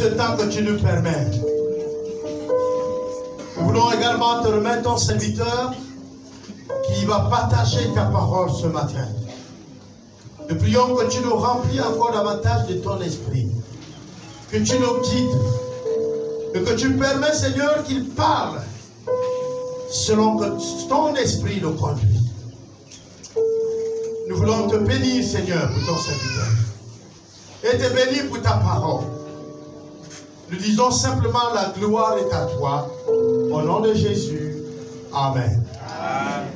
ce temps que tu nous permets. Nous voulons également te remettre ton serviteur qui va partager ta parole ce matin. Nous prions que tu nous remplis encore davantage de ton esprit, que tu nous guides, et que tu permets, Seigneur, qu'il parle selon que ton esprit nous conduit. Nous voulons te bénir, Seigneur, pour ton serviteur, et te bénir pour ta parole. Nous disons simplement la gloire est à toi, au nom de Jésus. Amen. Amen.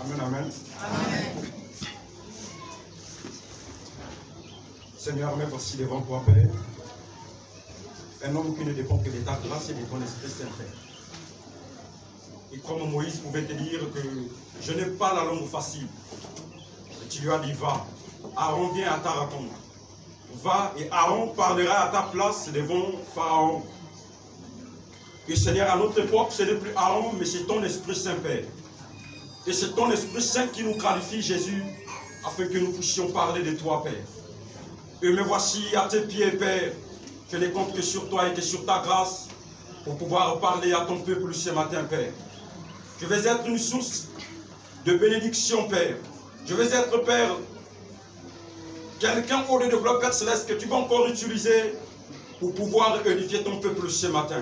Amen, amen. Amen. Seigneur, mais voici devant toi, Père, un homme qui ne dépend que de ta grâce et de ton Esprit Saint, Père. Et comme Moïse pouvait te dire que je n'ai pas la langue facile, et tu lui as dit, va, Aaron vient à ta rencontre. Va et Aaron parlera à ta place devant Pharaon. Et Seigneur, à notre époque, ce n'est plus Aaron, mais c'est ton Esprit Saint, Père. Et c'est ton Esprit Saint qui nous qualifie, Jésus, afin que nous puissions parler de toi, Père. Et me voici à tes pieds, Père. Je ne compte que sur toi et que sur ta grâce pour pouvoir parler à ton peuple ce matin, Père. Je vais être une source de bénédiction, Père. Je vais être, Père, quelqu'un au lieu de gloire, Père Céleste, que tu vas encore utiliser pour pouvoir unifier ton peuple ce matin.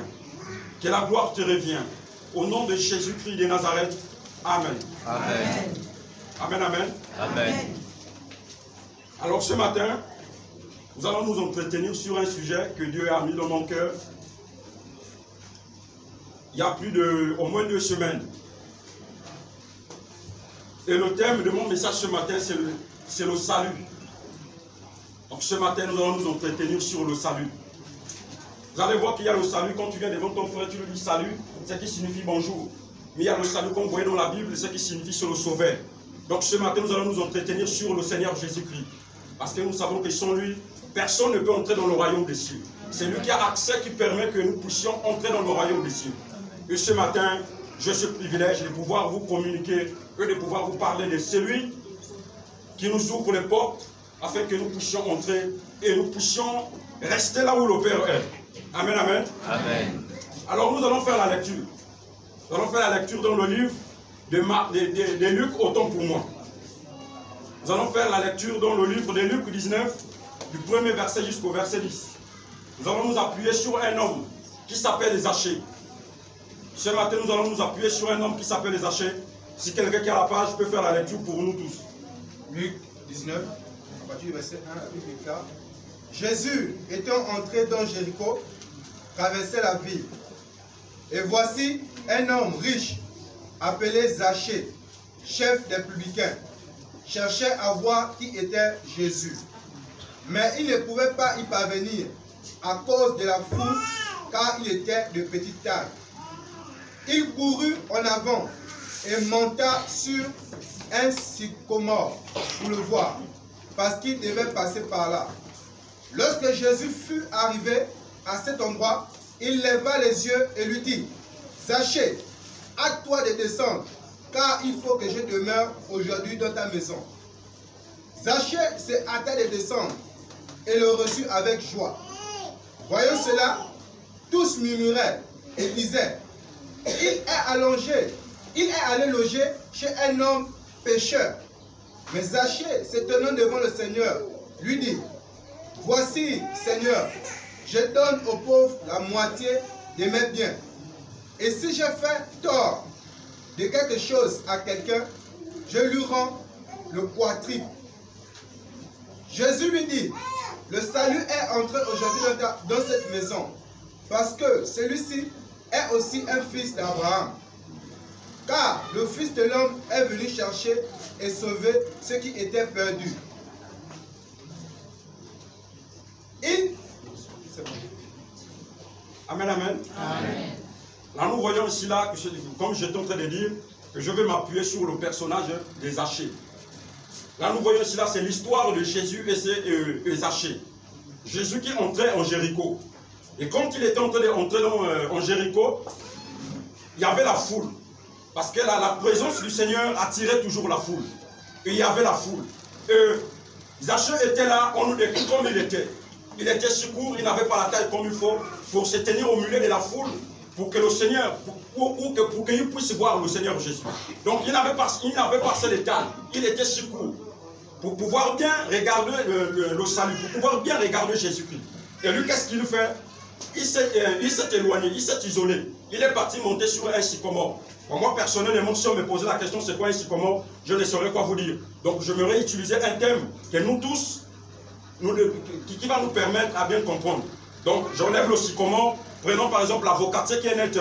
Que la gloire te revienne. Au nom de Jésus-Christ de Nazareth. Amen. Amen. Amen, amen. Amen. Alors ce matin, nous allons nous entretenir sur un sujet que Dieu a mis dans mon cœur il y a au moins 2 semaines. Et le thème de mon message ce matin, c'est le salut. Donc ce matin, nous allons nous entretenir sur le salut. Vous allez voir qu'il y a le salut, quand tu viens devant ton frère, tu lui dis salut, ce qui signifie bonjour. Mais il y a le salut qu'on voyait dans la Bible, ce qui signifie c'est le sauveur. Donc ce matin, nous allons nous entretenir sur le Seigneur Jésus-Christ. Parce que nous savons que sans lui, personne ne peut entrer dans le royaume des cieux. C'est lui qui a accès, qui permet que nous puissions entrer dans le royaume des cieux. Et ce matin, j'ai ce privilège de pouvoir vous communiquer et de pouvoir vous parler de celui qui nous ouvre les portes afin que nous puissions entrer et nous puissions rester là où le Père est. Amen, amen. Amen. Alors nous allons faire la lecture. Nous allons faire la lecture dans le livre de Luc, autant pour moi. Nous allons faire la lecture dans le livre de Luc 19, du premier verset jusqu'au verset 10. Nous allons nous appuyer sur un homme qui s'appelle Zachée. Ce matin, nous allons nous appuyer sur un homme qui s'appelle Zachée. Si quelqu'un qui a la page peut faire la lecture pour nous tous. Luc 19, à partir du verset 1 à 8. Jésus, étant entré dans Jéricho, traversait la ville. Et voici un homme riche, appelé Zachée, chef des publicains, cherchait à voir qui était Jésus. Mais il ne pouvait pas y parvenir à cause de la foule, car il était de petite taille. Il courut en avant et monta sur un sycomore pour le voir, parce qu'il devait passer par là. Lorsque Jésus fut arrivé à cet endroit, il leva les yeux et lui dit, « Zachée, hâte-toi de descendre, car il faut que je demeure aujourd'hui dans ta maison. » Zachée se hâta de descendre et le reçut avec joie. Voyant cela, tous murmuraient et disaient, « il est allé loger chez un homme pécheur. » Mais Zachée, s'étonnant devant le Seigneur, lui dit, « Voici, Seigneur, je donne aux pauvres la moitié de mes biens. Et si j'ai fait tort de quelque chose à quelqu'un, je lui rends le quadruple. » Jésus lui dit, « Le salut est entré aujourd'hui dans cette maison, parce que celui-ci est aussi un fils d'Abraham. Car le Fils de l'homme est venu chercher et sauver ceux qui étaient perdus. » Amen, amen. Amen. Là, nous voyons ici, là, que comme j'étais en train de dire, que je vais m'appuyer sur le personnage de Zachée. Là, nous voyons ici, là, c'est l'histoire de Jésus et Zachée. Jésus qui entrait en Jéricho. Et quand il était en train d'entrer en Jéricho, il y avait la foule. Parce que la présence du Seigneur attirait toujours la foule. Et il y avait la foule. Et Zaché était là, on nous décrit comme il était. Il était si court, il n'avait pas la taille comme il faut pour se tenir au milieu de la foule, pour que le Seigneur, pour qu'il puisse voir le Seigneur Jésus. Donc il n'avait pas assez de taille, il était si court, pour pouvoir bien regarder le salut, pour pouvoir bien regarder Jésus-Christ. Et lui, qu'est-ce qu'il fait? Il s'est éloigné, il s'est isolé. Il est parti monter sur un sycomore. Bon, moi, personnellement, si on me posait la question, c'est quoi un sycomore, je ne saurais quoi vous dire. Donc, j'aimerais utiliser un thème que nous tous, qui va nous permettre à bien comprendre. Donc, j'enlève le sycomore. Prenons par exemple l'avocatier qui est net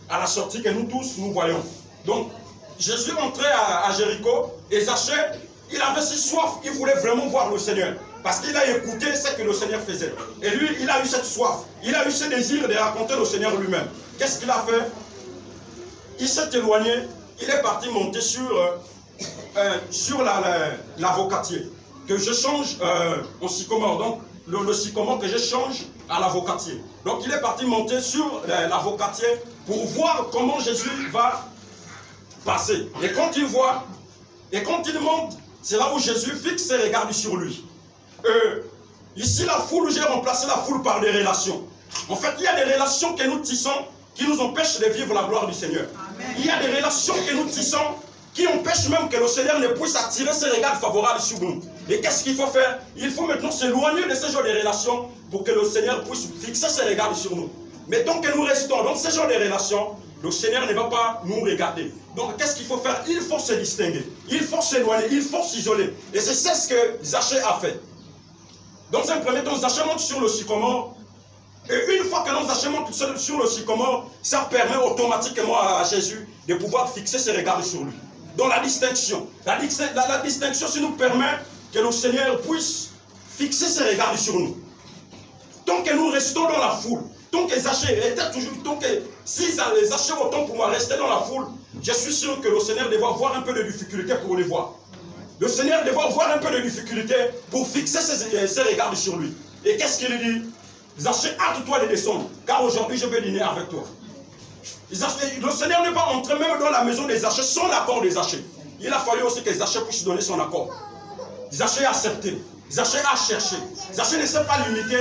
à la sortie que nous tous, nous voyons. Donc, Jésus entrait à Jéricho et Zaché, il avait si soif, il voulait vraiment voir le Seigneur. Parce qu'il a écouté ce que le Seigneur faisait. Et lui, il a eu cette soif. Il a eu ce désir de raconter le Seigneur lui-même. Qu'est-ce qu'il a fait? Il s'est éloigné. Il est parti monter sur l'avocatier. Que je change au sycomore. Donc, le sycomore que je change à l'avocatier. Donc, il est parti monter sur l'avocatier pour voir comment Jésus va passer. Et quand il voit, et quand il monte, c'est là où Jésus fixe ses regards sur lui. Ici, la foule, j'ai remplacé la foule par des relations. En fait, il y a des relations que nous tissons qui nous empêchent de vivre la gloire du Seigneur. Amen. Il y a des relations que nous tissons qui empêchent même que le Seigneur ne puisse attirer ses regards favorables sur nous. Et qu'est-ce qu'il faut faire? Il faut maintenant s'éloigner de ce genre de relations pour que le Seigneur puisse fixer ses regards sur nous. Mais tant que nous restons dans ce genre de relations, le Seigneur ne va pas nous regarder. Donc, qu'est-ce qu'il faut faire? Il faut se distinguer. Il faut s'éloigner. Il faut s'isoler. Et c'est ce que Zaché a fait. Dans un premier temps, Zaché monte sur le sycomore. Et une fois que Zaché monte sur le sycomore, ça permet automatiquement à Jésus de pouvoir fixer ses regards sur lui. Donc la distinction. La distinction, ça nous permet que le Seigneur puisse fixer ses regards sur nous. Tant que nous restons dans la foule, tant que Zaché était toujours, tant que si Zaché autant pour moi rester dans la foule, je suis sûr que le Seigneur devait avoir un peu de difficulté pour les voir. Le Seigneur devait avoir un peu de difficulté pour fixer ses regards sur lui. Et qu'est-ce qu'il dit? Zaché, hâte-toi de descendre, car aujourd'hui je vais dîner avec toi. Le Seigneur n'est pas entré même dans la maison des Zaché sans l'accord des Zaché. Il a fallu aussi que Zaché puisse donner son accord. Zaché a accepté, Zaché a cherché. Zaché ne s'est pas limité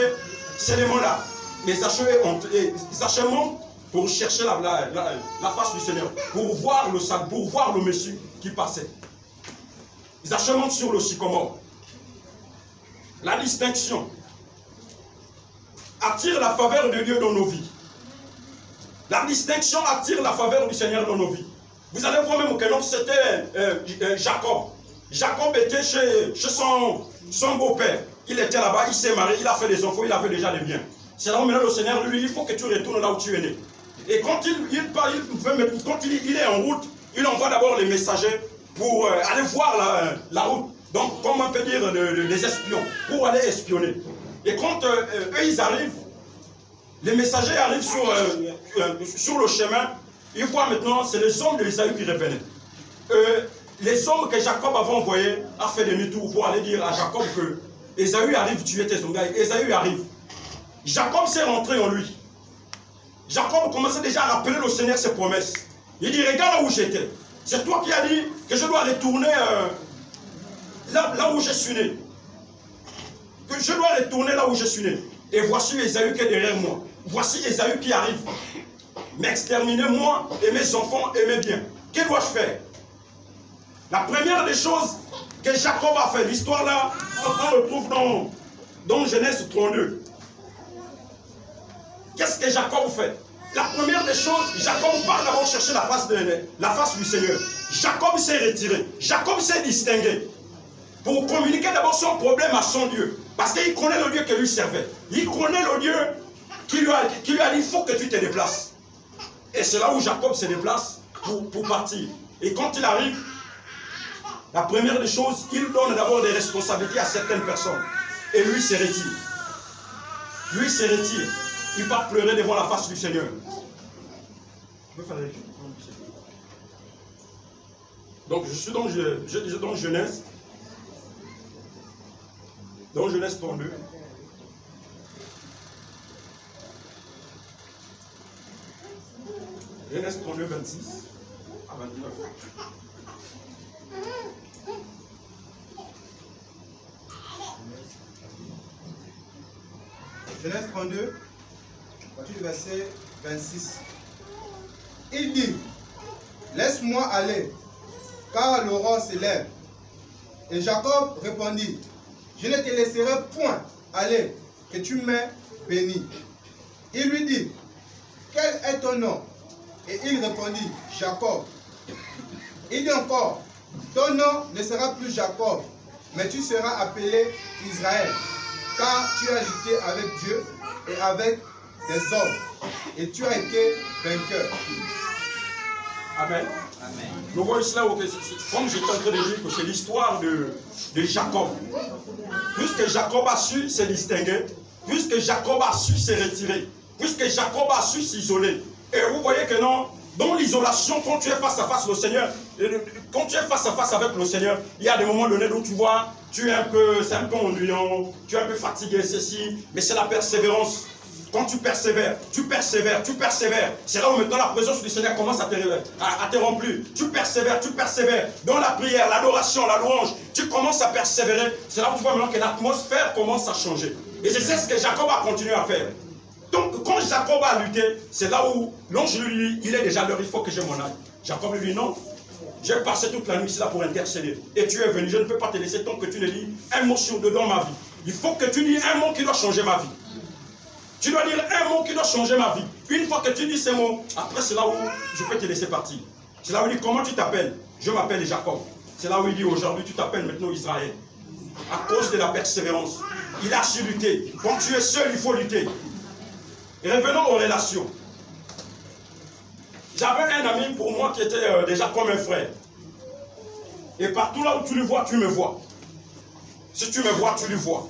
seulement là. Mais Zaché monte pour chercher la face du Seigneur, pour voir le salut, pour voir le Messie qui passait. Zaché monte sur le sycomore. La distinction attire la faveur de Dieu dans nos vies. La distinction attire la faveur du Seigneur dans nos vies. Vous allez voir même que c'était Jacob. Jacob était chez son beau-père. Il était là-bas, il s'est marié, il a fait des enfants, il avait déjà les biens. C'est là où maintenant le Seigneur lui dit, il faut que tu retournes là où tu es né. Et quand il est en route, il envoie d'abord les messagers pour aller voir la route. Donc, comme on peut dire, les espions, pour aller espionner. Et quand eux, ils arrivent, les messagers arrivent sur le chemin, ils voient maintenant, c'est les hommes d'Ésaü qui revenaient. Les hommes que Jacob avait envoyés a fait demi-tour pour aller dire à Jacob que Ésaü arrive tuer tes hommes. Ésaü arrive. Jacob s'est rentré en lui. Jacob commençait déjà à rappeler au Seigneur ses promesses. Il dit, regarde là où j'étais. C'est toi qui as dit que je dois retourner là où je suis né. Que je dois retourner là où je suis né. Et voici Ésaü qui est derrière moi. Voici Ésaü qui arrive. M'exterminer moi et mes enfants et mes biens. Que dois-je faire? La première des choses que Jacob a fait, l'histoire là, on le trouve dans Genèse 32. Qu'est-ce que Jacob fait? La première des choses, Jacob part d'abord chercher la face du Seigneur. Jacob s'est retiré. Jacob s'est distingué. Pour communiquer d'abord son problème à son Dieu. Parce qu'il connaît le Dieu que lui servait. Il connaît le Dieu qui lui a dit, il faut que tu te déplaces. Et c'est là où Jacob se déplace pour partir. Et quand il arrive, la première des choses, il donne d'abord des responsabilités à certaines personnes. Et lui se retire. Lui se retire. Il part pleurer devant la face du Seigneur. Donc je suis dans Genèse. Dans Genèse 32. Genèse 32, 26 à 29. Genèse 32, à partir du verset 26. Il dit, laisse-moi aller, car l'aurore s'élève. Et Jacob répondit, je ne te laisserai point aller, que tu m'aies béni. Il lui dit, quel est ton nom? Et il répondit, Jacob. Il dit encore, ton nom ne sera plus Jacob, mais tu seras appelé Israël, car tu as lutté avec Dieu et avec des hommes, et tu as été vainqueur. Amen. Amen. Nous voyons cela, comme j'étais en train de dire que c'est l'histoire de Jacob. Puisque Jacob a su se distinguer, puisque Jacob a su se retirer, puisque Jacob a su s'isoler. Et vous voyez que non, dans l'isolation, quand tu es face à face au Seigneur, quand tu es face à face avec le Seigneur, il y a des moments donnés où tu vois, c'est un peu ennuyant, tu es un peu fatigué, ceci, mais c'est la persévérance. Quand tu persévères, tu persévères, tu persévères. C'est là où maintenant la présence du Seigneur commence à te remplir. Tu persévères, tu persévères. Dans la prière, l'adoration, la louange, tu commences à persévérer. C'est là où tu vois maintenant que l'atmosphère commence à changer. Et c'est ce que Jacob a continué à faire. Donc quand Jacob a lutté, c'est là où l'ange lui dit, il est déjà l'heure, il faut que je m'en aille. Jacob lui dit non. J'ai passé toute la nuit ici là pour intercéder. Et tu es venu, je ne peux pas te laisser tant que tu ne dis un mot sur dedans ma vie. Il faut que tu dis un mot qui doit changer ma vie. Tu dois dire un mot qui doit changer ma vie. Une fois que tu dis ces mots, après c'est là où je peux te laisser partir. C'est là où il dit comment tu t'appelles? Je m'appelle Jacob. C'est là où il dit aujourd'hui tu t'appelles maintenant Israël. À cause de la persévérance. Il a su lutter. Quand tu es seul, il faut lutter. Et revenons aux relations. J'avais un ami pour moi qui était déjà comme un frère. Et partout là où tu le vois, tu me vois. Si tu me vois, tu le vois.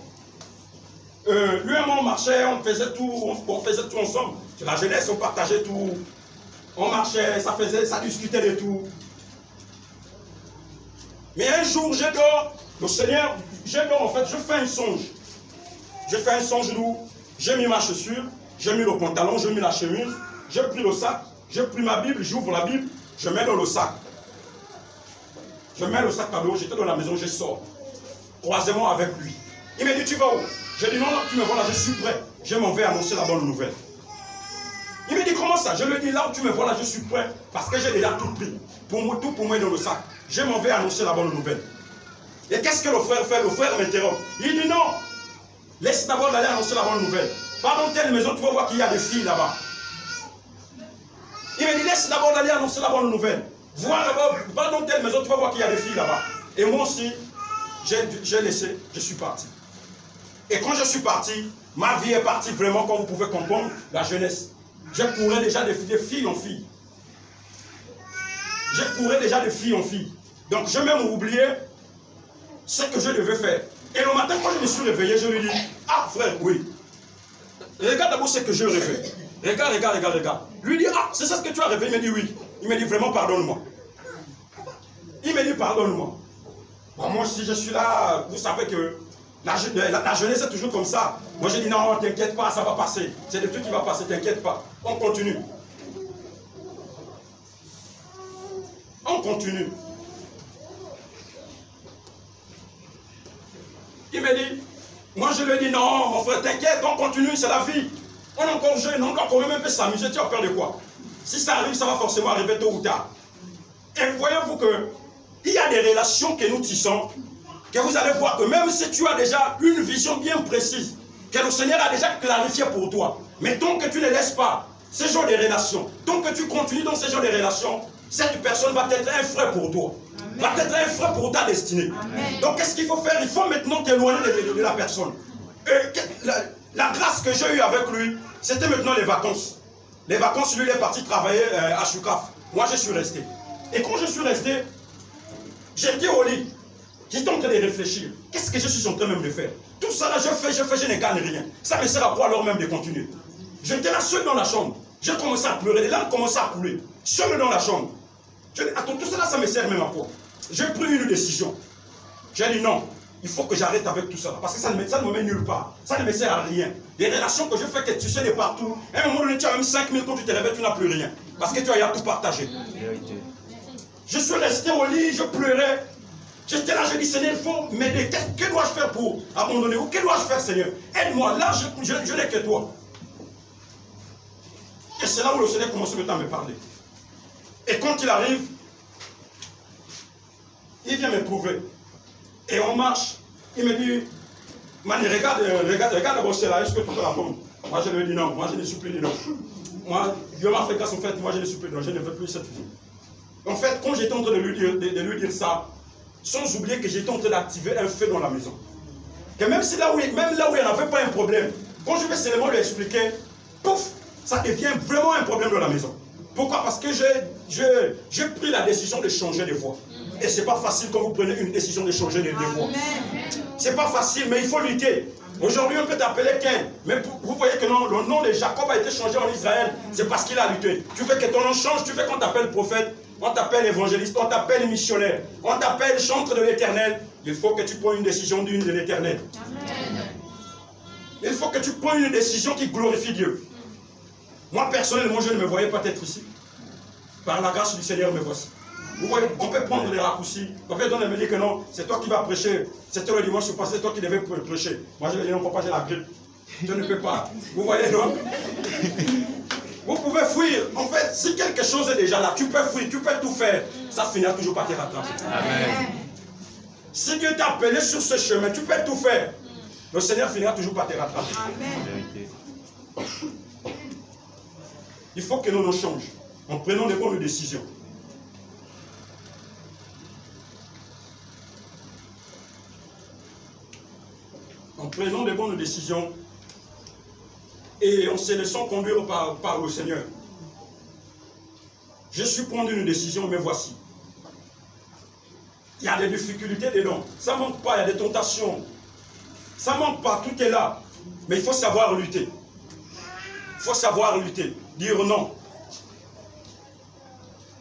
Lui et moi on marchait, on faisait tout ensemble. C'est la jeunesse, on partageait tout. On marchait, ça discutait de tout. Mais un jour, je dors, le Seigneur, je dors en fait, je fais un songe. Je fais un songe où j'ai mis ma chaussure, j'ai mis le pantalon, j'ai mis la chemise, j'ai pris le sac, j'ai pris ma Bible, j'ouvre la Bible, je mets dans le sac. Je mets le sac à l'eau, j'étais dans la maison, je sors. Croisement avec lui. Il m'a dit, tu vas où? Je dis, non, là, tu me vois là, je suis prêt. Je m'en vais annoncer la bonne nouvelle. Il me dit, comment ça? Je lui dis, là où tu me vois là, je suis prêt. Parce que j'ai déjà tout pris. Tout pour moi dans le sac. Je m'en vais annoncer la bonne nouvelle. Et qu'est-ce que le frère fait? Le frère m'interrompt. Il dit, non, laisse d'abord d'aller annoncer la bonne nouvelle. Va dans telle maison, tu vas voir qu'il y a des filles là-bas. Il me dit, laisse d'abord d'aller annoncer la bonne nouvelle. Va dans telle maison, tu vas voir qu'il y a des filles là-bas. Et moi aussi, j'ai laissé, je suis parti. Et quand je suis parti, ma vie est partie vraiment, comme vous pouvez comprendre, la jeunesse. Je courais déjà de fille en fille. Je courais déjà de fille en fille. Donc j'ai même oublié ce que je devais faire. Et le matin, quand je me suis réveillé, je lui dis, ah frère, oui. Regarde d'abord ce que je rêvais. Regarde. Lui dit, ah, c'est ça ce que tu as rêvé? Il me dit oui. Il me dit vraiment pardonne-moi. Il me dit pardonne-moi. Bon, moi si je suis là, vous savez que la jeunesse est toujours comme ça. Moi je dis non, t'inquiète pas, ça va passer. C'est le truc qui va passer, t'inquiète pas. On continue. On continue. Il me dit, moi je lui dis non, mon frère, t'inquiète, on continue, c'est la vie. On est encore jeune, on doit quand même un peu s'amuser. Tu as peur de quoi? Si ça arrive, ça va forcément arriver tôt ou tard. Et voyez-vous que il y a des relations que nous tissons, que vous allez voir que même si tu as déjà une vision bien précise, que le Seigneur a déjà clarifié pour toi, mais tant que tu ne laisses pas ce genre de relations, tant que tu continues dans ce genre de relations, cette personne va être un frère pour toi. Amen. Va être un frère pour ta destinée. Amen. Donc qu'est-ce qu'il faut faire? Il faut maintenant t'éloigner de la personne. La grâce que j'ai eue avec lui, c'était maintenant les vacances. Les vacances, lui, il est parti travailler à Choukaf. Moi, je suis resté. Et quand je suis resté, j'étais au lit. J'étais en train de réfléchir. Qu'est-ce que je suis en train même de faire? Tout ça là, je ne gagne rien. Ça me sert à quoi alors même de continuer? J'étais là seul dans la chambre. J'ai commencé à pleurer. Les larmes commençaient à couler. Seul dans la chambre. Attends, tout ça là, ça me sert même à quoi? J'ai pris une décision. J'ai dit non. Il faut que j'arrête avec tout ça. Parce que ça ne me met nulle part. Ça ne me sert à rien. Les relations que je fais, que tu sais de partout. À un moment donné, tu as même 5 000, quand tu te réveilles, tu n'as plus rien. Parce que tu as tout partagé. Je suis resté au lit, je pleurais. J'étais là, je dis, Seigneur, il faut m'aider. Que dois-je faire pour abandonner? Ou que dois-je faire, Seigneur? Aide-moi, là, je n'ai que toi. Et c'est là où le Seigneur commence à me parler. Et quand il arrive, il vient me trouver. Et on marche. Il me dit, Mani, regarde d'abord cela, est-ce que tu peux répondre? Moi, je lui dis non. Moi, je ne suis plus dit non. Moi, Dieu m'a fait grâce, en fait, moi, je ne suis plus non. Je ne veux plus cette fille. En fait, quand j'étais en train de lui dire ça, sans oublier que j'étais en train d'activer un feu dans la maison. Que même là où il n'y avait pas un problème, quand je vais seulement lui expliquer, pouf, ça devient vraiment un problème dans la maison. Pourquoi? Parce que j'ai pris la décision de changer de voie. Et ce n'est pas facile quand vous prenez une décision de changer de voie. Ce n'est pas facile, mais il faut lutter. Aujourd'hui, on peut t'appeler Ken. Mais vous voyez que non, le nom de Jacob a été changé en Israël. C'est parce qu'il a lutté. Tu veux que ton nom change, tu veux qu'on t'appelle prophète, on t'appelle évangéliste, on t'appelle missionnaire, on t'appelle chantre de l'éternel. Il faut que tu prennes une décision digne de l'éternel. Il faut que tu prennes une décision qui glorifie Dieu. Moi, personnellement, je ne me voyais pas être ici. Par la grâce du Seigneur, me voici. Vous voyez, on peut prendre des raccourcis. On peut me dire que non, c'est toi qui vas prêcher. C'était le dimanche passé, c'est toi qui devais prêcher. Moi, je vais dire non, papa, j'ai la grippe. Je ne peux pas. Vous voyez, non? Vous pouvez fuir. En fait, si quelque chose est déjà là, tu peux fuir, tu peux tout faire. Ça finira toujours par te rattraper. Amen. Si Dieu t'a appelé sur ce chemin, tu peux tout faire. Le Seigneur finira toujours par te rattraper. Amen. Il faut que nous nous changions en prenant des bonnes décisions. En prenant des bonnes décisions et en se laissant conduire par le Seigneur. Je suis prendre une décision, mais voici. Il y a des difficultés dedans. Ça ne manque pas, il y a des tentations. Ça ne manque pas, tout est là. Mais il faut savoir lutter. Il faut savoir lutter. Dire non.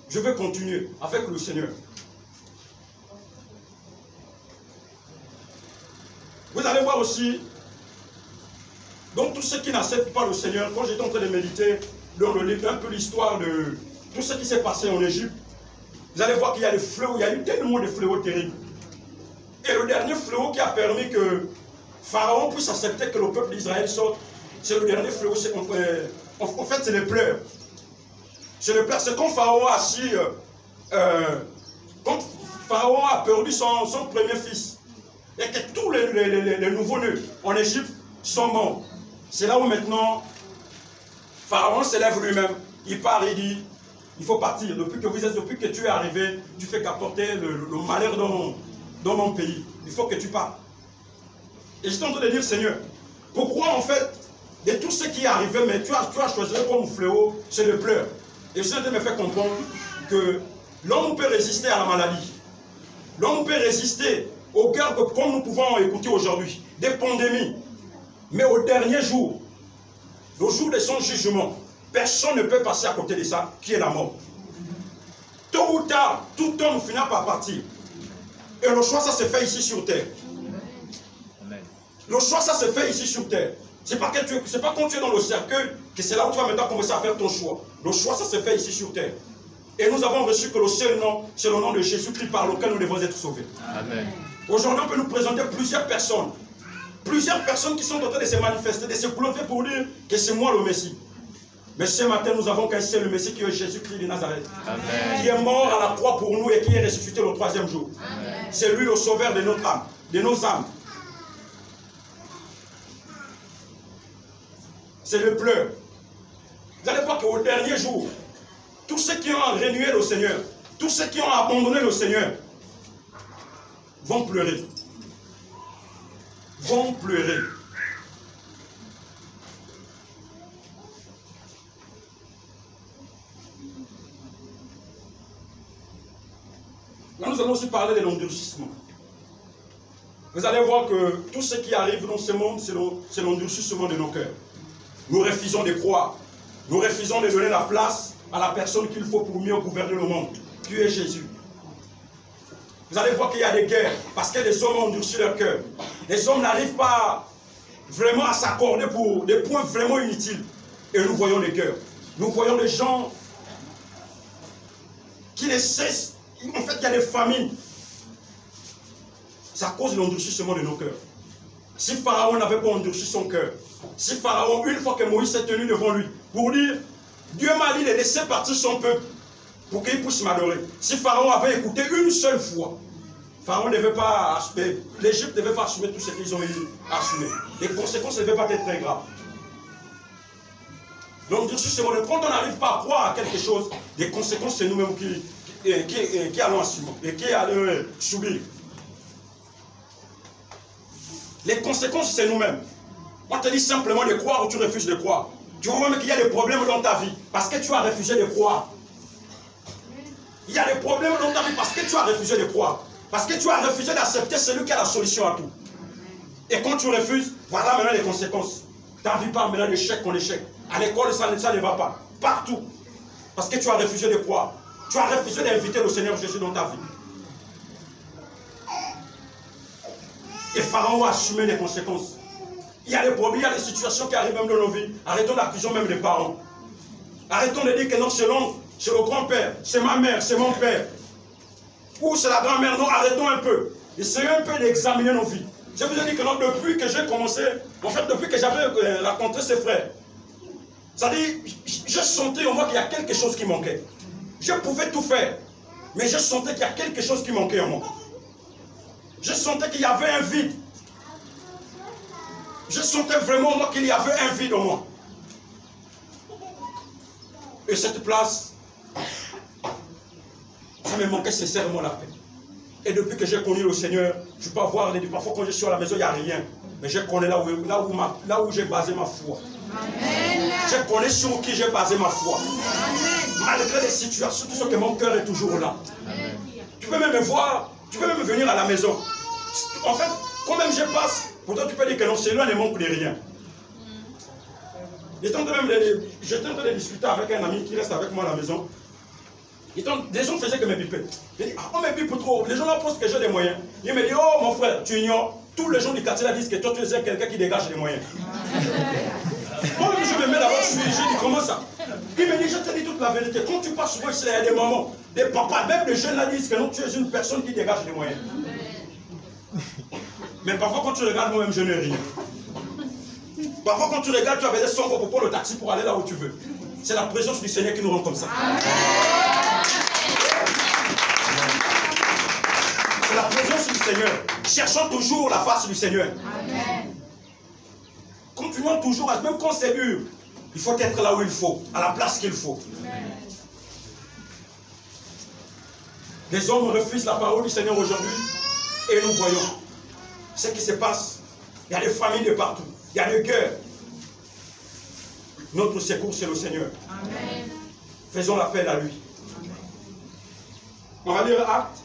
Je veux continuer avec le Seigneur. Vous allez voir aussi, donc tous ceux qui n'acceptent pas le Seigneur, quand j'étais en train de méditer dans le livre, un peu l'histoire de tout ce qui s'est passé en Égypte, vous allez voir qu'il y a des fléaux, il y a eu tellement de fléaux terribles. Et le dernier fléau qui a permis que Pharaon puisse accepter que le peuple d'Israël sorte, c'est le dernier fléau, en fait c'est les pleurs. C'est les pleurs, c'est quand Pharaon a assis, quand Pharaon a perdu son premier fils. Et que tous les nouveaux-nés en Égypte sont morts. C'est là où maintenant, Pharaon s'élève lui-même. Il part et dit, il faut partir. Depuis que tu es arrivé, tu fais qu'apporter le malheur dans mon pays. Il faut que tu partes. Et je suis en train de dire, Seigneur, pourquoi en fait, de tout ce qui est arrivé, mais tu as choisi comme fléau, c'est le pleur. Et le Seigneur me fait comprendre que l'homme peut résister à la maladie. L'homme peut résister aux guerres comme nous pouvons écouter aujourd'hui, des pandémies. Mais au dernier jour, le jour de son jugement, personne ne peut passer à côté de ça, qui est la mort. Tôt ou tard, tout homme finira par partir. Et le choix, ça se fait ici sur terre. Amen. Le choix, ça se fait ici sur terre. C'est pas quand tu es dans le cercueil que c'est là où tu vas maintenant commencer à faire ton choix. Le choix, ça se fait ici sur terre. Et nous avons reçu que le seul nom, c'est le nom de Jésus-Christ par lequel nous devons être sauvés. Amen. Aujourd'hui, on peut nous présenter plusieurs personnes qui sont en train de se manifester, de se plonger pour dire que c'est moi le Messie. Mais ce matin, nous avons qu'un seul Messie qui est Jésus-Christ de Nazareth. Amen. Qui est mort à la croix pour nous et qui est ressuscité le troisième jour. C'est lui le sauveur de notre âme, de nos âmes. C'est le pleur. Vous allez voir qu'au dernier jour, tous ceux qui ont renié le Seigneur, tous ceux qui ont abandonné le Seigneur, vont pleurer. Vont pleurer. Là, nous allons aussi parler de l'endurcissement. Vous allez voir que tout ce qui arrive dans ce monde, c'est l'endurcissement de nos cœurs. Nous refusons de croire. Nous refusons de donner la place à la personne qu'il faut pour mieux gouverner le monde, qui est Jésus. Vous allez voir qu'il y a des guerres, parce que les hommes ont endurci leur cœur. Les hommes n'arrivent pas vraiment à s'accorder pour des points vraiment inutiles. Et nous voyons les guerres. Nous voyons des gens qui ne cessent. En fait, il y a des famines. c'est à cause de l'endurcissement de nos cœurs. Si Pharaon n'avait pas endurci son cœur, si Pharaon, une fois que Moïse s'est tenu devant lui, pour dire, Dieu m'a dit de laisser partir son peuple pour qu'il puisse m'adorer. Si Pharaon avait écouté une seule fois, Pharaon ne devait pas assumer, l'Égypte ne devait pas assumer tout ce qu'ils ont eu à assumer. Les conséquences ne devaient pas être très graves. L'endurcissement, quand on n'arrive pas à croire à quelque chose, les conséquences, c'est nous-mêmes qui allons assumer et qui allons subir. Les conséquences, c'est nous-mêmes. On te dit simplement de croire ou tu refuses de croire. Tu vois même qu'il y a des problèmes dans ta vie parce que tu as refusé de croire. Il y a des problèmes dans ta vie parce que tu as refusé de croire. Parce que tu as refusé d'accepter celui qui a la solution à tout. Et quand tu refuses, voilà maintenant les conséquences. Ta vie part maintenant d'échec en échec. À l'école, ça ne va pas. Partout. Parce que tu as refusé de croire. Tu as refusé d'inviter le Seigneur Jésus dans ta vie. Et Pharaon a assumé les conséquences. Il y a des problèmes, il y a des situations qui arrivent même dans nos vies. Arrêtons d'accuser même les parents. Arrêtons de dire que non, c'est l'oncle, c'est le grand-père, c'est ma mère, c'est mon père. Ou c'est la grand-mère. Non, arrêtons un peu. Essayons un peu d'examiner nos vies. Je vous ai dit que non, depuis que j'ai commencé, en fait, depuis que j'avais rencontré ses frères, c'est-à-dire, je sentais au moins qu'il y a quelque chose qui manquait. Je pouvais tout faire, mais je sentais qu'il y a quelque chose qui manquait en moi. Je sentais qu'il y avait un vide. Je sentais vraiment moi qu'il y avait un vide en moi. Et cette place, ça me manquait sincèrement la paix. Et depuis que j'ai connu le Seigneur, je peux avoir des parfois quand je suis à la maison, il n'y a rien. Mais je connais là où j'ai basé ma foi. Amen. Je connais sur qui j'ai basé ma foi. Amen. Malgré les situations, tout ce que mon cœur est toujours là. Amen. Tu peux même me voir, tu peux même venir à la maison. En fait, quand même je passe, pourtant tu peux dire que non, Seigneur ne manque de rien. J'étais en train de discuter avec un ami qui reste avec moi à la maison. Des gens faisaient que me biper. Il dit, ah, on me bipe trop. Les gens là pensent que j'ai des moyens. Il me dit, oh mon frère, tu ignores. Tous les gens du quartier là disent que toi tu es quelqu'un qui dégage des moyens. Moi je me mets là-bas, je dis comment ça? Il me dit, je te dis toute la vérité. Quand tu passes souvent ici, il y a des mamans, des papas, même les jeunes là disent que non, tu es une personne qui dégage des moyens. Mais parfois quand tu regardes, moi-même je n'ai rien. Parfois quand tu regardes, tu as besoin de 100 pour prendre le taxi pour aller là où tu veux. C'est la présence du Seigneur qui nous rend comme ça. C'est la présence du Seigneur. Cherchons toujours la face du Seigneur. Amen. Continuons toujours, même quand c'est dur, il faut être là où il faut, à la place qu'il faut. Amen. Les hommes refusent la parole du Seigneur aujourd'hui et nous voyons ce qui se passe. Il y a des familles de partout, il y a des guerres. Notre secours, c'est le Seigneur. Amen. Faisons l'appel à lui. Amen. On va lire Actes.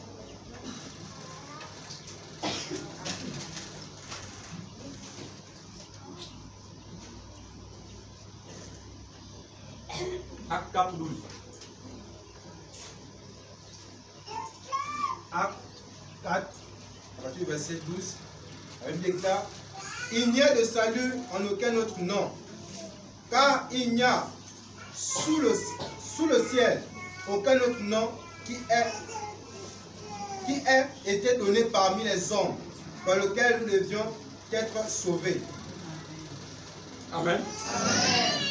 Acte 4, 12. Acte 4, à partir du verset 12. La Bible déclare, il n'y a de salut en aucun autre nom, car il n'y a sous le ciel aucun autre nom qui ait été donné parmi les hommes, par lequel nous devions être sauvés. Amen. Amen.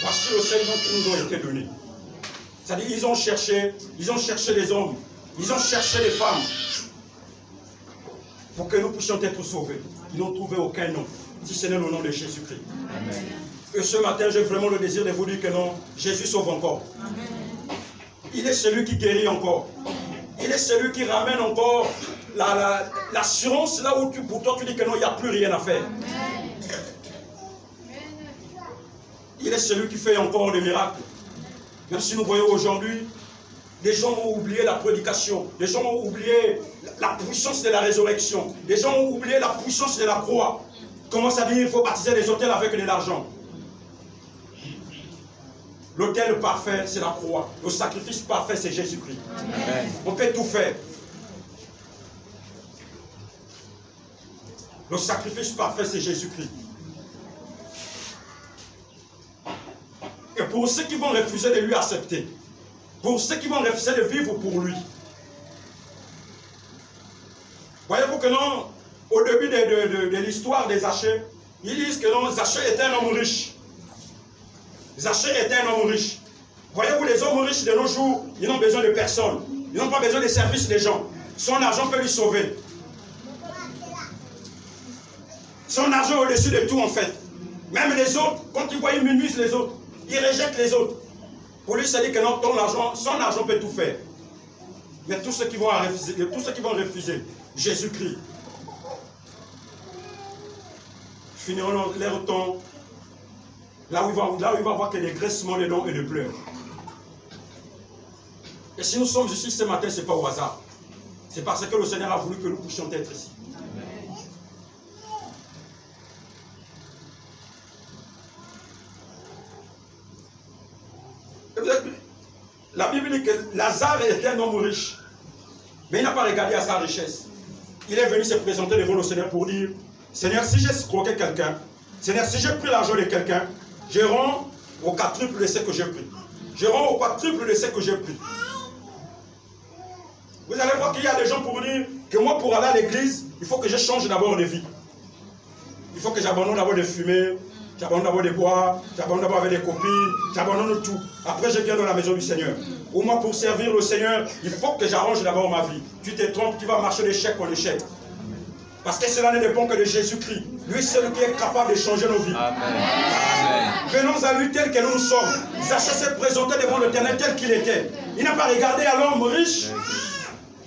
Parce que le Seigneur qui nous ont été donnés. C'est-à-dire ils ont cherché les hommes, ils ont cherché les femmes pour que nous puissions être sauvés. Ils n'ont trouvé aucun nom, si ce n'est le nom de Jésus-Christ. Amen. Et ce matin, j'ai vraiment le désir de vous dire que non, Jésus sauve encore. Amen. Il est celui qui guérit encore. Il est celui qui ramène encore l'assurance là où pour toi tu dis que non, il n'y a plus rien à faire. Amen. Il est celui qui fait encore des miracles. Même si nous voyons aujourd'hui, les gens ont oublié la prédication, les gens ont oublié la puissance de la résurrection, les gens ont oublié la puissance de la croix. Comment ça dit, il faut baptiser les autels avec de l'argent. L'autel parfait, c'est la croix. Le sacrifice parfait, c'est Jésus-Christ. On peut tout faire. Le sacrifice parfait, c'est Jésus-Christ. Et pour ceux qui vont refuser de lui accepter, pour ceux qui vont refuser de vivre pour lui, voyez-vous que non, au début de l'histoire des Zachée, ils disent que non, Zachée était un homme riche. Zachée était un homme riche. Voyez-vous, les hommes riches de nos jours, ils n'ont besoin de personne. Ils n'ont pas besoin des services des gens. Son argent peut lui sauver. Son argent est au-dessus de tout en fait. Même les autres, quand ils voient, ils minimisent les autres. Ils rejettent les autres. Pour lui, ça dit que non, son argent peut tout faire. Mais tous ceux qui vont refuser Jésus-Christ finiront leur temps là où il va voir que des graissements de dents et de pleurs. Et si nous sommes ici ce matin, ce n'est pas au hasard. C'est parce que le Seigneur a voulu que nous puissions être ici. La Bible dit que Lazare était un homme riche, mais il n'a pas regardé à sa richesse. Il est venu se présenter devant le Seigneur pour dire, Seigneur, si j'ai escroqué quelqu'un, Seigneur, si j'ai pris l'argent de quelqu'un, je rends au quadruple de ce que j'ai pris. Je rends au quadruple de ce que j'ai pris. Vous allez voir qu'il y a des gens pour dire que moi, pour aller à l'église, il faut que je change d'abord de vie. Il faut que j'abandonne d'abord de fumer, j'abandonne d'abord de boire, j'abandonne d'abord avec des copines, j'abandonne tout. Après, je viens dans la maison du Seigneur. Au moins, pour servir le Seigneur, il faut que j'arrange d'abord ma vie. Tu te trompes, tu vas marcher d'échec en échec. Parce que cela ne dépend que de Jésus-Christ. Lui, c'est lui qui est capable de changer nos vies. Amen. Venons à lui tel que nous sommes. Zachée s'est présenté devant l'Éternel tel qu'il était. Il n'a pas regardé à l'homme riche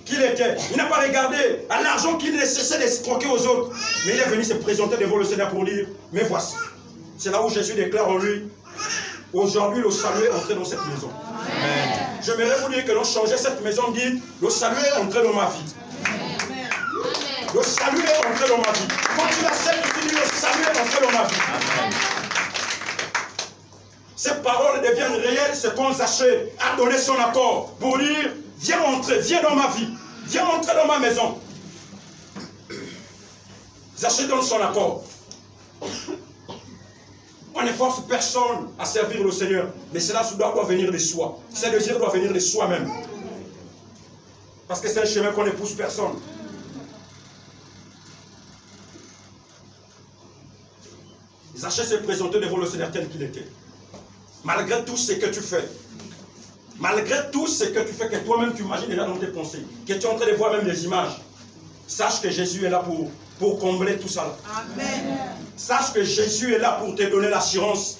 qu'il était. Il n'a pas regardé à l'argent qu'il ne cessait d'escroquer aux autres. Mais il est venu se présenter devant le Seigneur pour dire, mais voici. C'est là où Jésus déclare en lui, aujourd'hui le salut est entré dans cette maison. Amen. J'aimerais vous dire que l'on changeait cette maison, dit, le salut est entré dans ma vie. Le salut est entré dans ma vie. Quand tu l'acceptes, tu dis, le salut est entré dans ma vie. Amen. Ces paroles deviennent réelles, c'est quand Zachée a donné son accord pour dire, viens entrer, viens dans ma vie, viens entrer dans ma maison. Zachée donne son accord. On ne force personne à servir le Seigneur, mais cela doit venir de soi. Ce désir doit venir de soi-même. Parce que c'est un chemin qu'on ne pousse personne. Zachée s'est présenté devant le Seigneur tel qu'il était. Malgré tout ce que tu fais, malgré tout ce que tu fais, que toi-même tu imagines déjà dans tes pensées, que tu es en train de voir même des images, sache que Jésus est là pour combler tout ça. Amen. Sache que Jésus est là pour te donner l'assurance.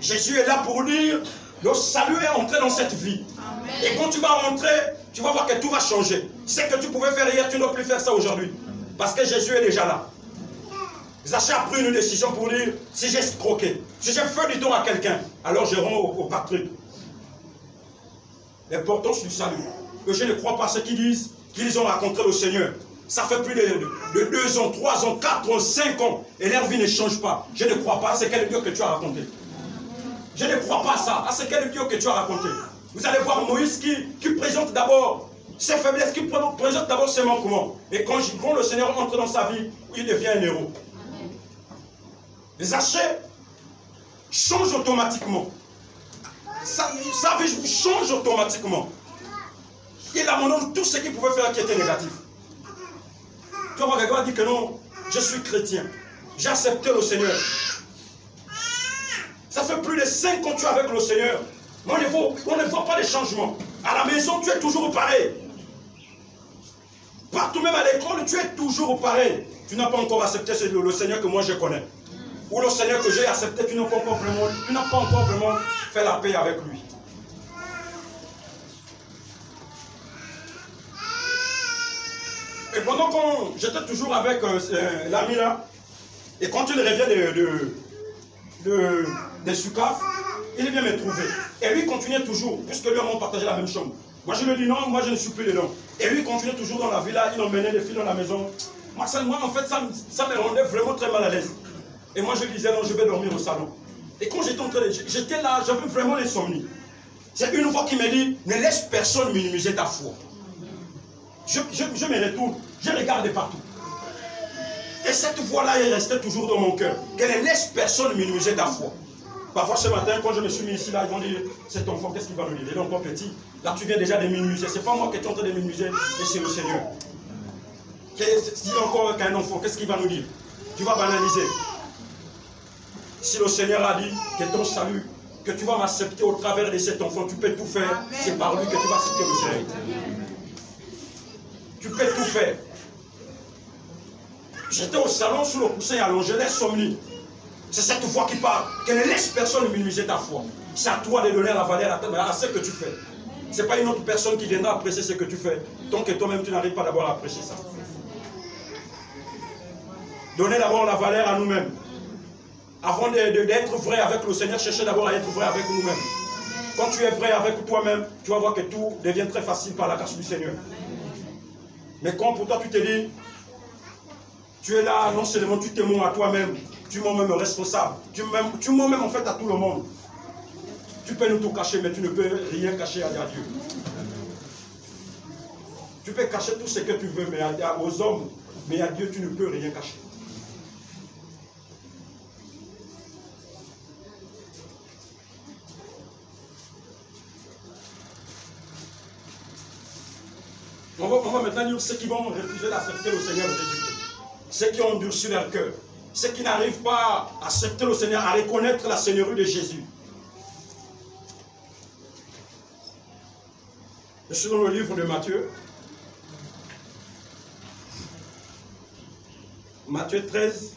Jésus est là pour dire, le salut est entré dans cette vie. Amen. Et quand tu vas rentrer, tu vas voir que tout va changer. Ce que tu pouvais faire hier, tu ne dois plus faire ça aujourd'hui. Parce que Jésus est déjà là. Zachée a pris une décision pour dire, si j'ai escroqué, si j'ai fait du tort à quelqu'un, alors je rends au patrie. L'importance du salut. Que je ne crois pas à ceux qui disent qu'ils ont rencontré le Seigneur. Ça fait plus de 2 ans, 3 ans, 4 ans, 5 ans, et leur vie ne change pas. Je ne crois pas à ce quel Dieu que tu as raconté. Je ne crois pas à ça, à ce quel Dieu que tu as raconté. Vous allez voir Moïse qui présente d'abord ses faiblesses, qui présente d'abord ses manquements. Et quand le Seigneur entre dans sa vie, il devient un héros. Les achats changent automatiquement. Sa vie change automatiquement. Il abandonne tout ce qu'il pouvait faire qui était négatif. Tu vas regarder et dire que non, je suis chrétien. J'ai accepté le Seigneur. Ça fait plus de 5 ans que tu es avec le Seigneur. Mais on ne voit pas de changement. À la maison, tu es toujours pareil. Partout, même à l'école, tu es toujours pareil. Tu n'as pas encore accepté le Seigneur que moi je connais. Ou le Seigneur que j'ai accepté, tu n'as pas encore vraiment fait la paix avec lui. Et pendant que j'étais toujours avec l'ami là, et quand il revient de Soukaf, il vient me trouver. Et lui continuait toujours, puisque lui et moi on partageait la même chambre. Moi je lui dis non, moi je ne suis plus dedans. Et lui continuait toujours dans la villa, il emmenait des filles dans la maison. Moi en fait ça me rendait vraiment très mal à l'aise. Et moi je disais non, je vais dormir au salon. Et quand j'étais là, j'avais vraiment l'insomnie. C'est une voix qui me dit, ne laisse personne minimiser ta foi. Je me retourne, je regarde partout. Et cette voix-là est restée toujours dans mon cœur. Qu'elle ne laisse personne minimiser ta foi. Parfois ce matin, quand je me suis mis ici, là, ils vont dire, cet enfant, qu'est-ce qu'il va nous dire? Il est encore petit. Là, tu viens déjà de minimiser. Ce n'est pas moi qui est en train de minimiser, mais c'est le Seigneur. S'il est encore qu'un enfant, qu'est-ce qu'il va nous dire? Tu vas banaliser. Si le Seigneur a dit que ton salut, que tu vas m'accepter au travers de cet enfant, tu peux tout faire. C'est par lui que tu vas accepter le Seigneur. Tu peux tout faire. J'étais au salon sous le coussin allongé, l'insomnie. C'est cette foi qui parle. Que ne laisse personne minimiser ta foi. C'est à toi de donner la valeur à ce que tu fais. Ce n'est pas une autre personne qui viendra apprécier ce que tu fais. Tant que toi-même tu n'arrives pas d'abord à apprécier ça. Donner d'abord la valeur à nous-mêmes. Avant d'être vrai avec le Seigneur, cherchez d'abord à être vrai avec nous-mêmes. Quand tu es vrai avec toi-même, tu vas voir que tout devient très facile par la grâce du Seigneur. Mais quand pour toi tu te dis, tu es là, non seulement tu te mens à toi-même, tu m'en même responsable, tu m'en même en fait à tout le monde. Tu peux nous tout cacher, mais tu ne peux rien cacher à Dieu. Tu peux cacher tout ce que tu veux, mais aux hommes, mais à Dieu, tu ne peux rien cacher. On va maintenant dire ceux qui vont refuser d'accepter le Seigneur Jésus-Christ. Ceux qui ont endurci leur cœur. Ceux qui n'arrivent pas à accepter le Seigneur, à reconnaître la Seigneurie de Jésus. Je suis dans le livre de Matthieu. Matthieu 13,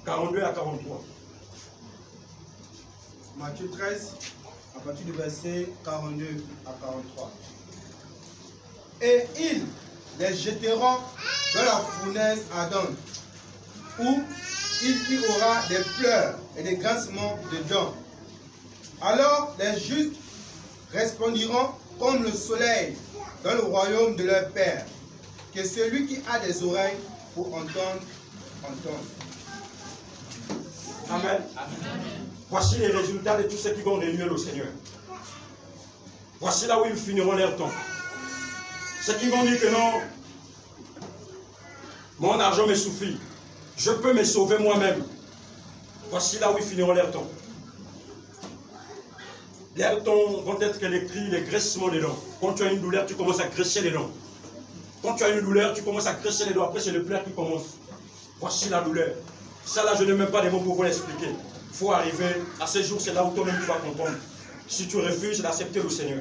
42 à 43. Matthieu 13, à partir du verset 42 à 43. Et ils les jetteront dans la fournaise ardente, où il y aura des pleurs et des grincements de dents. Alors les justes resplendiront comme le soleil dans le royaume de leur Père. Que celui qui a des oreilles pour entendre, entende. Amen. Voici les résultats de tous ceux qui vont réunir le Seigneur. Voici là où ils finiront leur temps. Ceux qui vont dire que non, mon argent me suffit, je peux me sauver moi-même. Voici là où ils finiront leur temps. Les temps vont être que les cris, les graissements des dents. Quand tu as une douleur, tu commences à graisser les dents. Quand tu as une douleur, tu commences à graisser les dents. Après, c'est le pleurs qui commence. Voici la douleur. Ça là, je n'ai même pas les mots pour vous l'expliquer. Il faut arriver à ce jour, c'est là où toi-même tu vas comprendre. Si tu refuses d'accepter le Seigneur.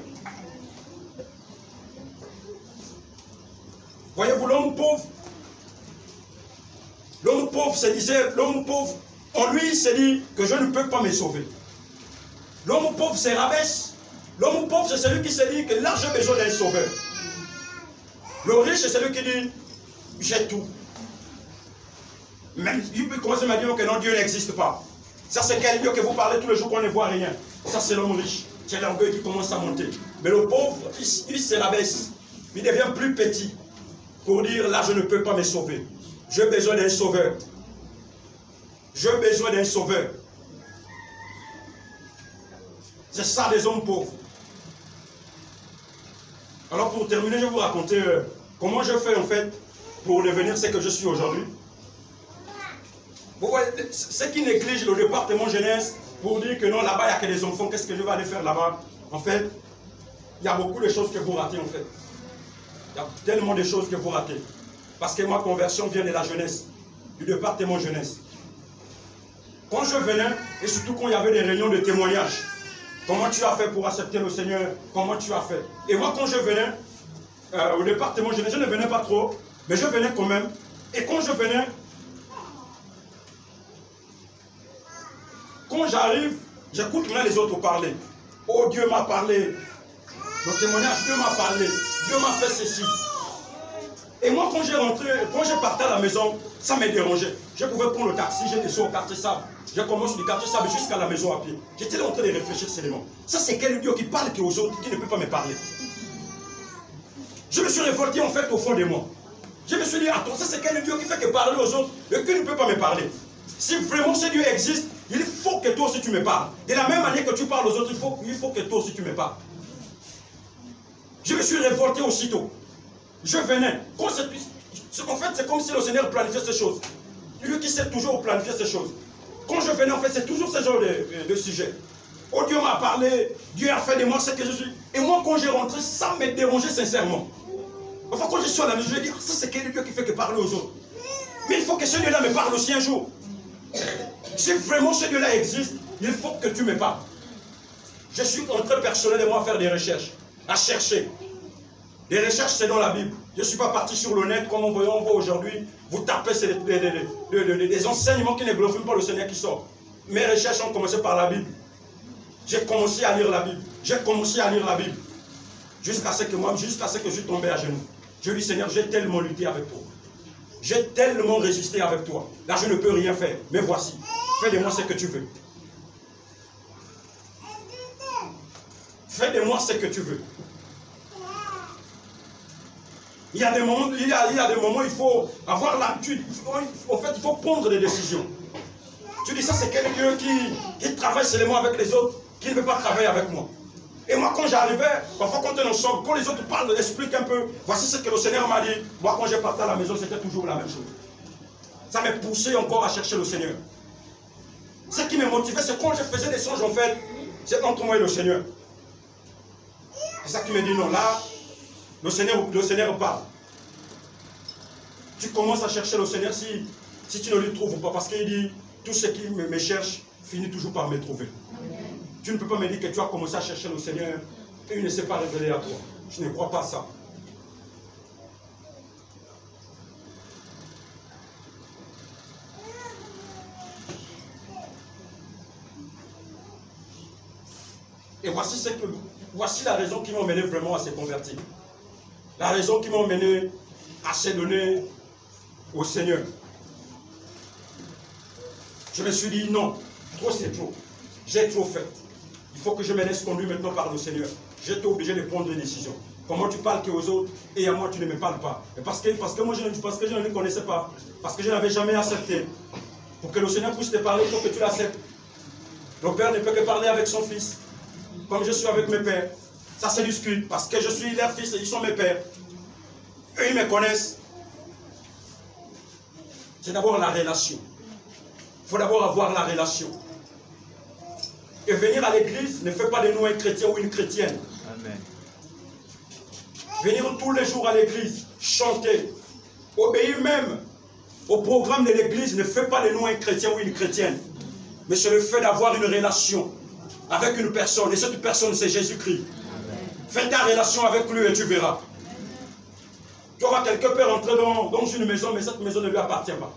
Voyez-vous, l'homme pauvre, l'homme pauvre, en lui, il s'est dit que je ne peux pas me sauver. L'homme pauvre se rabaisse. L'homme pauvre, c'est celui qui se dit que là, j'ai besoin d'un sauveur. Le riche, c'est celui qui dit, j'ai tout. Même, il peut commencer à dire que non, Dieu n'existe pas. Ça, c'est quel Dieu que vous parlez tous les jours qu'on ne voit rien. Ça, c'est l'homme riche. C'est l'orgueil qui commence à monter. Mais le pauvre, il se rabaisse. Il devient plus petit. Pour dire, là, je ne peux pas me sauver. J'ai besoin d'un sauveur. J'ai besoin d'un sauveur. C'est ça, des hommes pauvres. Alors, pour terminer, je vais vous raconter comment je fais, en fait, pour devenir ce que je suis aujourd'hui. Vous voyez, ceux qui négligent le département jeunesse pour dire que non, là-bas, il n'y a que des enfants, qu'est-ce que je vais aller faire là-bas? En fait, il y a beaucoup de choses que vous ratez, en fait. Il y a tellement de choses que vous ratez. Parce que ma conversion vient de la jeunesse, du département jeunesse. Quand je venais, et surtout quand il y avait des réunions de témoignages, comment tu as fait pour accepter le Seigneur? Comment tu as fait? Et moi, quand je venais au département jeunesse, je ne venais pas trop, mais je venais quand même. Et quand je venais, quand j'arrive, j'écoute maintenant les autres parler. Oh, Dieu m'a parlé. Le témoignage, Dieu m'a parlé. Dieu m'a fait ceci. Et moi, quand j'ai rentré, quand je partais à la maison, ça me dérangeait. Je pouvais prendre le taxi, j'étais sur le quartier sable. Je commence du quartier sable jusqu'à la maison à pied. J'étais en train de réfléchir seulement. Ça, c'est quel Dieu qui parle aux autres, qui ne peut pas me parler. Je me suis révolté en fait au fond de moi. Je me suis dit, attends, ça c'est quel Dieu qui fait que parler aux autres et qui ne peut pas me parler. Si vraiment ce Dieu existe, il faut que toi aussi tu me parles. De la même manière que tu parles aux autres, il faut que toi aussi tu me parles. Je me suis révolté aussitôt. Je venais. En fait, c'est comme si le Seigneur planifiait ces choses. Lui qui sait toujours planifier ces choses. Quand je venais, en fait, c'est toujours ce genre de sujet. Oh, Dieu m'a parlé, Dieu a fait de moi ce que je suis. Et moi, quand j'ai rentré, ça me dérangeait sincèrement. Parfois, quand je suis à la maison, je dis, ça c'est quel Dieu qui fait que parler aux autres. Mais il faut que ce Dieu-là me parle aussi un jour. Si vraiment ce Dieu-là existe, il faut que tu me parles. Je suis en train personnellement à faire des recherches, à chercher. Les recherches, c'est dans la Bible. Je ne suis pas parti sur le net, comme on voit aujourd'hui. Vous tapez, c'est des enseignements qui ne glorifient pas le Seigneur qui sort. Mes recherches ont commencé par la Bible. J'ai commencé à lire la Bible. J'ai commencé à lire la Bible. Jusqu'à ce que je suis tombé à genoux. Je dis, Seigneur, j'ai tellement lutté avec toi. J'ai tellement résisté avec toi. Là, je ne peux rien faire. Mais voici, fais de moi ce que tu veux. Fais de moi ce que tu veux. Il y a des moments, où il faut avoir l'habitude. En fait, il faut prendre des décisions. Tu dis, ça c'est quel Dieu qui travaille seulement avec les autres, qui ne veut pas travailler avec moi. Et moi, quand j'arrivais, parfois quand on est ensemble, quand les autres parlent, expliquent un peu, voici ce que le Seigneur m'a dit. Moi, quand je partais à la maison, c'était toujours la même chose. Ça m'a poussé encore à chercher le Seigneur. Ce qui me motivait, c'est quand je faisais des songes, en fait, c'est entre moi et le Seigneur. C'est ça qui me dit, non, là, le Seigneur parle. Tu commences à chercher le Seigneur si tu ne le trouves pas. Parce qu'il dit, tout ce qui me cherche finit toujours par me trouver. Tu ne peux pas me dire que tu as commencé à chercher le Seigneur et il ne s'est pas révélé à toi. Je ne crois pas ça. Et voici la raison qui m'a mené vraiment à se convertir. La raison qui m'a mené à se donner au Seigneur. Je me suis dit non, trop c'est trop. J'ai trop fait. Il faut que je me laisse conduire maintenant par le Seigneur. J'étais obligé de prendre une décision. Comment tu parles qu'aux autres et à moi tu ne me parles pas? Et parce que moi je ne le connaissais pas. Parce que je n'avais jamais accepté. Pour que le Seigneur puisse te parler, il faut que tu l'acceptes. Le Père ne peut que parler avec son Fils. Comme je suis avec mes pères. Ça se discute. Parce que je suis leur fils et ils sont mes pères. Eux ils me connaissent. C'est d'abord la relation. Il faut d'abord avoir la relation. Et venir à l'église ne fait pas de nous un chrétien ou une chrétienne. Amen. Venir tous les jours à l'église, chanter, obéir même au programme de l'église ne fait pas de nous un chrétien ou une chrétienne. Mais c'est le fait d'avoir une relation avec une personne. Et cette personne, c'est Jésus-Christ. Fais ta relation avec lui et tu verras. Tu auras quelqu'un peut rentrer dans une maison, mais cette maison ne lui appartient pas.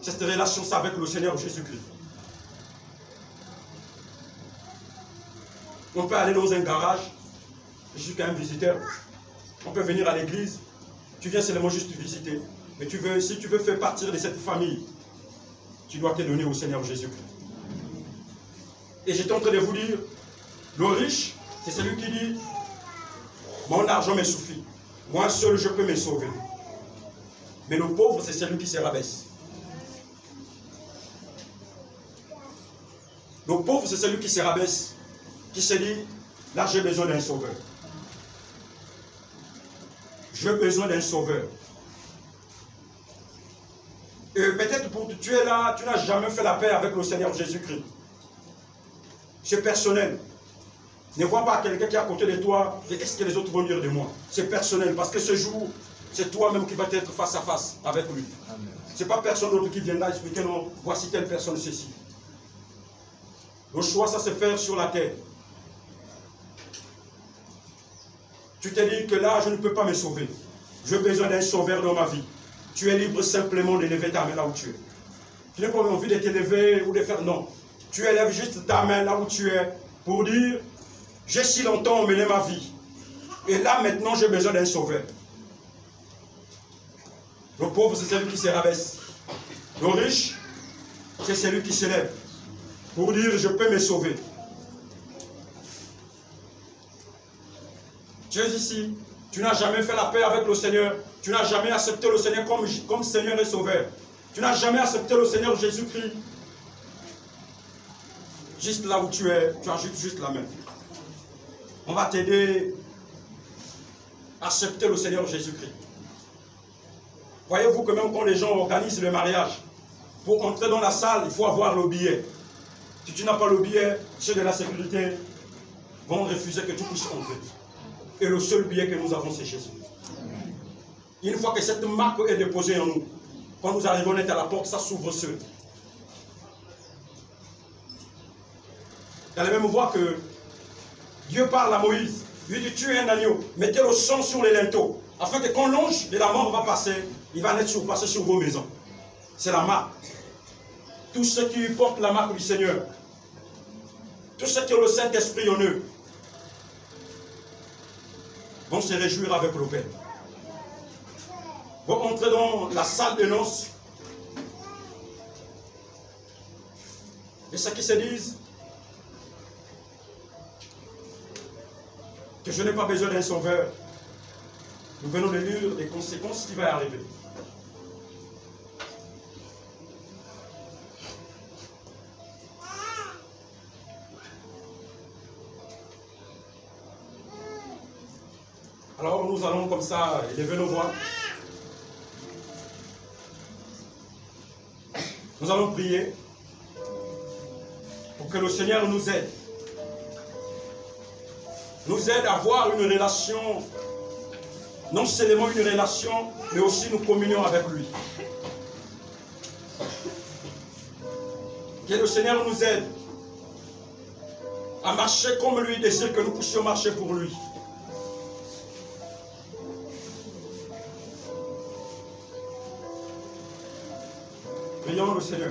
Cette relation, c'est avec le Seigneur Jésus-Christ. On peut aller dans un garage, je suis quand même visiteur. On peut venir à l'église, tu viens seulement juste visiter. Mais si tu veux faire partie de cette famille, tu dois te donner au Seigneur Jésus-Christ. Et j'étais en train de vous dire, le riche, c'est celui qui dit, mon argent me suffit. Moi seul, je peux me sauver. Mais le pauvre, c'est celui qui se rabaisse. Le pauvre, c'est celui qui se rabaisse, qui se dit, là j'ai besoin d'un sauveur. J'ai besoin d'un sauveur. Et peut-être pour tu es là, tu n'as jamais fait la paix avec le Seigneur Jésus-Christ. C'est personnel. Ne vois pas quelqu'un qui est à côté de toi et qu'est-ce que les autres vont dire de moi. C'est personnel parce que ce jour, c'est toi-même qui vas être face à face avec lui. Ce n'est pas personne d'autre qui viendra expliquer non, voici telle personne, ceci. Le choix, ça se fait sur la terre. Tu te dis que là, je ne peux pas me sauver. J'ai besoin d'un sauveur dans ma vie. Tu es libre simplement de lever ta main là où tu es. Tu n'as pas envie de te lever ou de faire non. Tu élèves juste ta main là où tu es pour dire, j'ai si longtemps mené ma vie. Et là, maintenant, j'ai besoin d'un sauveur. Le pauvre, c'est celui qui se rabaisse. Le riche, c'est celui qui s'élève. Pour dire, je peux me sauver. Tu es ici, tu n'as jamais fait la paix avec le Seigneur. Tu n'as jamais accepté le Seigneur comme Seigneur et Sauveur. Tu n'as jamais accepté le Seigneur Jésus-Christ. Juste là où tu es, tu ajoutes juste la main. On va t'aider à accepter le Seigneur Jésus-Christ. Voyez-vous que même quand les gens organisent le mariage, pour entrer dans la salle, il faut avoir le billet. Si tu n'as pas le billet, ceux de la sécurité vont refuser que tu puisses entrer. Et le seul billet que nous avons, c'est Jésus. Une fois que cette marque est déposée en nous, quand nous arrivons à la porte, ça s'ouvre seul. Dans la même voie que Dieu parle à Moïse, lui dit tuez un agneau, mettez le sang sur les linteaux, afin que quand l'ange de la mort va passer, il va être surpassé sur vos maisons. C'est la marque. Tous ceux qui portent la marque du Seigneur, tous ceux qui ont le Saint-Esprit en eux, vont se réjouir avec le Père. Vont entrer dans la salle de noces. Et ceux qui se disent que je n'ai pas besoin d'un sauveur, nous venons de lire les conséquences qui vont arriver. Alors nous allons comme ça élever nos voix. Nous allons prier pour que le Seigneur nous aide. Nous aide à avoir une relation, non seulement une relation, mais aussi nous communions avec lui. Que le Seigneur nous aide à marcher comme lui désire que nous puissions marcher pour lui. Prions le Seigneur.